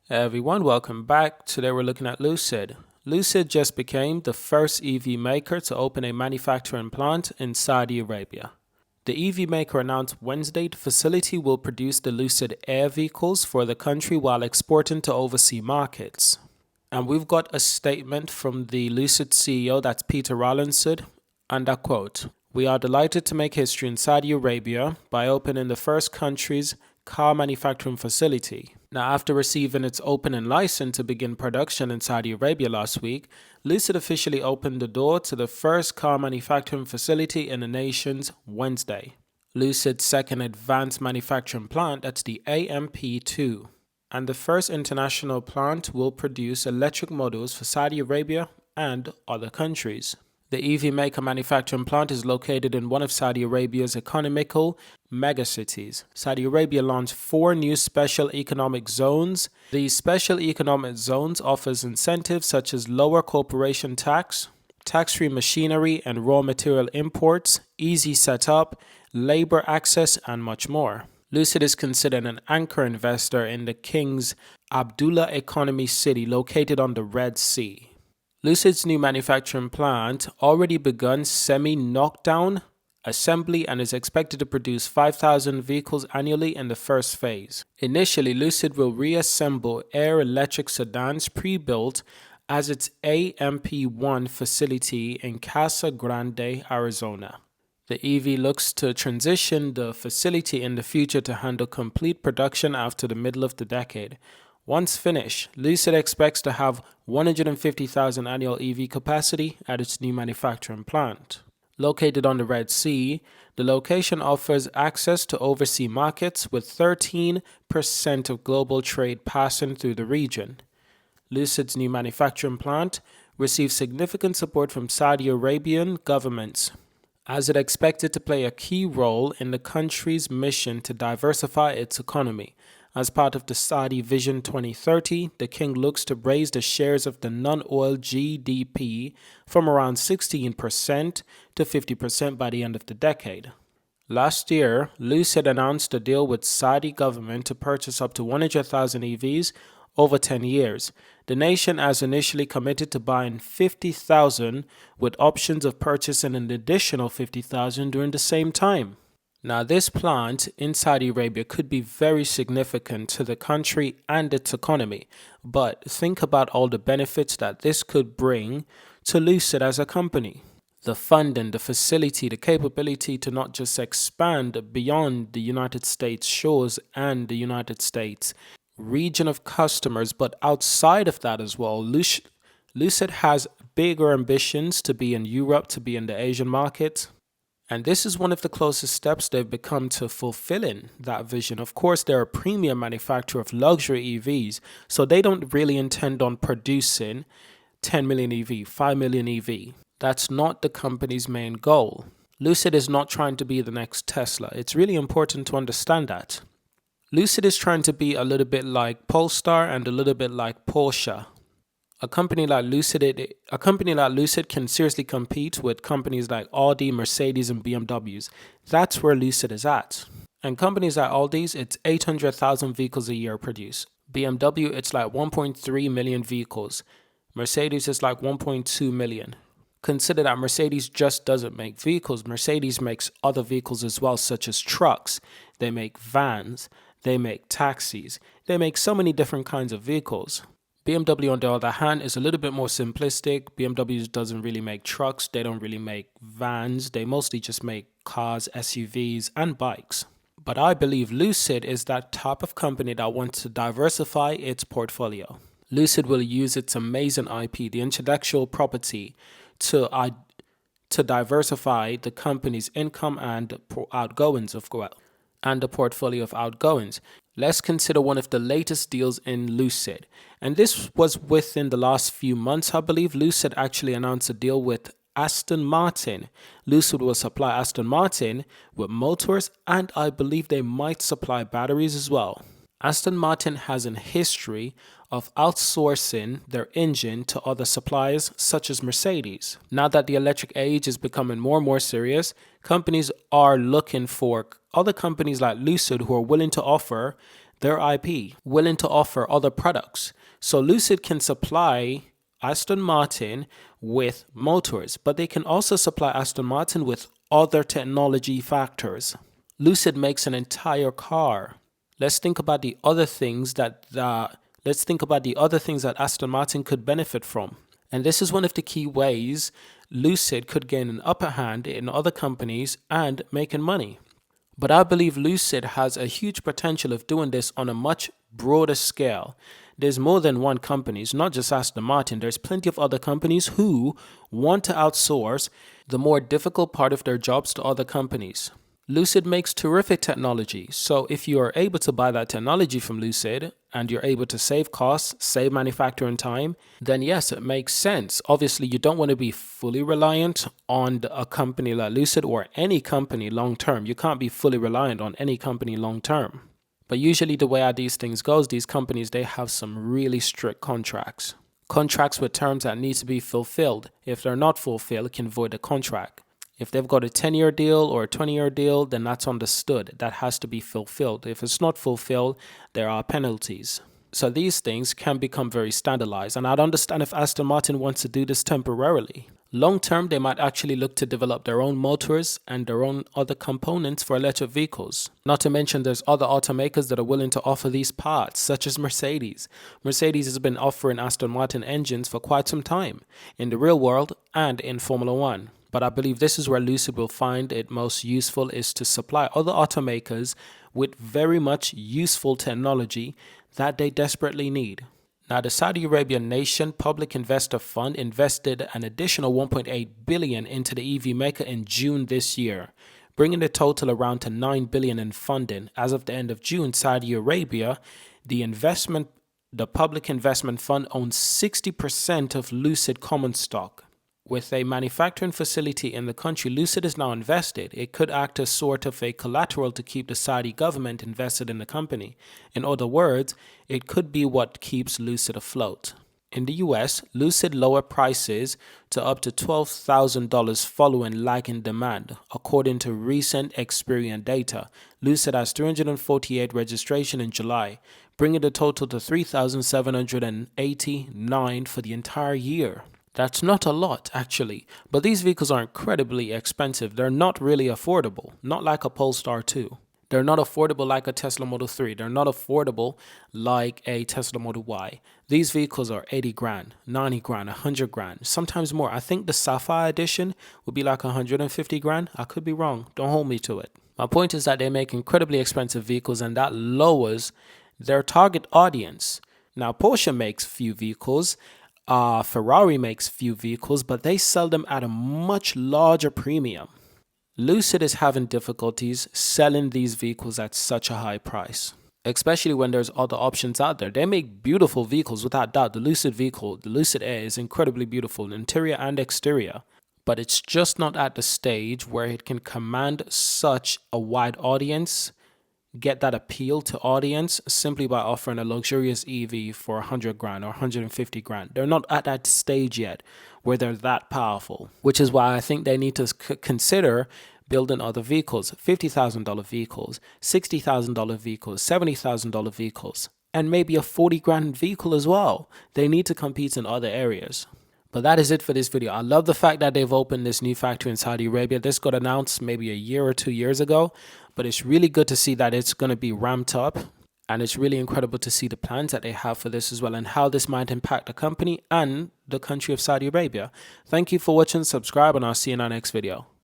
Hey everyone, welcome back. Today we're looking at Lucid. Lucid just became the first EV maker to open a manufacturing plant in Saudi Arabia. The EV maker announced Wednesday the facility will produce the Lucid Air vehicles for the country while exporting to overseas markets. And we've got a statement from the Lucid CEO, that's Peter Rawlinson, and I quote, "We are delighted to make history in Saudi Arabia by opening the first country's car manufacturing facility." Now, after receiving its opening license to begin production in Saudi Arabia last week, Lucid officially opened the door to the first car manufacturing facility in the nation's Wednesday. Lucid's second advanced manufacturing plant, that's the AMP2, and the first international plant will produce electric models for Saudi Arabia and other countries. The EV maker manufacturing plant is located in one of Saudi Arabia's economical megacities. Saudi Arabia launched 4 new special economic zones. These special economic zones offers incentives such as lower corporation tax, tax-free machinery and raw material imports, easy setup, labor access, and much more. Lucid is considered an anchor investor in the King's Abdullah Economy City located on the Red Sea. Lucid's new manufacturing plant already begun semi-knockdown assembly and is expected to produce 5,000 vehicles annually in the first phase. Initially, Lucid will reassemble Air electric sedans pre-built as its AMP1 facility in Casa Grande, Arizona. The EV looks to transition the facility in the future to handle complete production after the middle of the decade. Once finished, Lucid expects to have 150,000 annual EV capacity at its new manufacturing plant. Located on the Red Sea, the location offers access to overseas markets with 13% of global trade passing through the region. Lucid's new manufacturing plant receives significant support from Saudi Arabian governments, as it expected to play a key role in the country's mission to diversify its economy. As part of the Saudi Vision 2030, the king looks to raise the shares of the non-oil GDP from around 16% to 50% by the end of the decade. Last year, Lucid announced a deal with Saudi government to purchase up to 100,000 EVs over 10 years. The nation has initially committed to buying 50,000 with options of purchasing an additional 50,000 during the same time. Now, this plant in Saudi Arabia could be very significant to the country and its economy, but think about all the benefits that this could bring to Lucid as a company. The funding, the facility, the capability to not just expand beyond the United States shores and the United States region of customers, but outside of that as well. Lucid has bigger ambitions to be in Europe, to be in the Asian market. And this is one of the closest steps they've become to fulfilling that vision. Of course, they're a premium manufacturer of luxury EVs, so they don't really intend on producing 10 million EV, 5 million EV. That's not the company's main goal. Lucid is not trying to be the next Tesla. It's really important to understand that. Lucid is trying to be a little bit like Polestar and a little bit like Porsche. A company like Lucid can seriously compete with companies like Audi, Mercedes, and BMWs. That's where Lucid is at. And companies like Audi's, it's 800,000 vehicles a year produced. BMW, it's like 1.3 million vehicles. Mercedes is like 1.2 million. Consider that Mercedes just doesn't make vehicles. Mercedes makes other vehicles as well, such as trucks. They make vans. They make taxis. They make so many different kinds of vehicles. BMW, on the other hand, is a little bit more simplistic. BMW doesn't really make trucks. They don't really make vans. They mostly just make cars, SUVs, and bikes. But I believe Lucid is that type of company that wants to diversify its portfolio. Lucid will use its amazing IP, the intellectual property, to diversify the company's income and outgoings, and the portfolio of outgoings. Let's consider one of the latest deals in Lucid. And this was within the last few months, I believe. Lucid actually announced a deal with Aston Martin. Lucid will supply Aston Martin with motors, and I believe they might supply batteries as well. Aston Martin has a history of outsourcing their engine to other suppliers such as Mercedes. Now that the electric age is becoming more and more serious, companies are looking for other companies like Lucid who are willing to offer their IP, willing to offer other products. So Lucid can supply Aston Martin with motors, but they can also supply Aston Martin with other technology factors. Lucid makes an entire car. Let's think about the other things that Aston Martin could benefit from. And this is one of the key ways Lucid could gain an upper hand in other companies and making money. But I believe Lucid has a huge potential of doing this on a much broader scale. There's more than one company. It's not just Aston Martin. There's plenty of other companies who want to outsource the more difficult part of their jobs to other companies. Lucid makes terrific technology. So if you are able to buy that technology from Lucid and you're able to save costs, save manufacturing time, then yes, it makes sense. Obviously, you don't want to be fully reliant on a company like Lucid or any company long term. You can't be fully reliant on any company long term. But usually the way these things goes, these companies, they have some really strict contracts. Contracts with terms that need to be fulfilled. If they're not fulfilled, it can void a contract. If they've got a 10-year deal or a 20-year deal, then that's understood. That has to be fulfilled. If it's not fulfilled, there are penalties. So these things can become very standardized. And I'd understand if Aston Martin wants to do this temporarily. Long term, they might actually look to develop their own motors and their own other components for electric vehicles. Not to mention there's other automakers that are willing to offer these parts, such as Mercedes. Mercedes has been offering Aston Martin engines for quite some time, in the real world and in Formula One. But I believe this is where Lucid will find it most useful, is to supply other automakers with very much useful technology that they desperately need. Now, the Saudi Arabian Nation Public Investor Fund invested an additional $1.8 billion into the EV maker in June this year, bringing the total around to $9 billion in funding. As of the end of June, Saudi Arabia, the Public Investment Fund owns 60% of Lucid common stock. With a manufacturing facility in the country, Lucid is now invested. It could act as sort of a collateral to keep the Saudi government invested in the company. In other words, it could be what keeps Lucid afloat. In the US, Lucid lowered prices to up to $12,000 following lagging demand. According to recent Experian data, Lucid has 348 registrations in July, bringing the total to 3,789 for the entire year. That's not a lot, actually, but these vehicles are incredibly expensive. They're not really affordable, not like a Polestar 2. They're not affordable like a Tesla Model 3. They're not affordable like a Tesla Model Y. These vehicles are 80 grand, 90 grand, 100 grand, sometimes more. I think the Sapphire Edition would be like 150 grand. I could be wrong. Don't hold me to it. My point is that they make incredibly expensive vehicles, and that lowers their target audience. Now, Porsche makes few vehicles. Ferrari makes few vehicles, but they sell them at a much larger premium. Lucid is having difficulties selling these vehicles at such a high price, especially when there's other options out there. They make beautiful vehicles, without doubt. The Lucid vehicle, the Lucid Air, is incredibly beautiful, interior and exterior, but it's just not at the stage where it can command such a wide audience, get that appeal to audience simply by offering a luxurious EV for 100 grand or 150 grand. They're not at that stage yet where they're that powerful, which is why I think they need to consider building other vehicles, $50,000 vehicles, $60,000 vehicles, $70,000 vehicles, and maybe a 40 grand vehicle as well. They need to compete in other areas. But that is it for this video. I love the fact that they've opened this new factory in Saudi Arabia. This got announced maybe a year or 2 years ago, but it's really good to see that it's going to be ramped up. And it's really incredible to see the plans that they have for this as well, and how this might impact the company and the country of Saudi Arabia. Thank you for watching, subscribe, and I'll see you in our next video.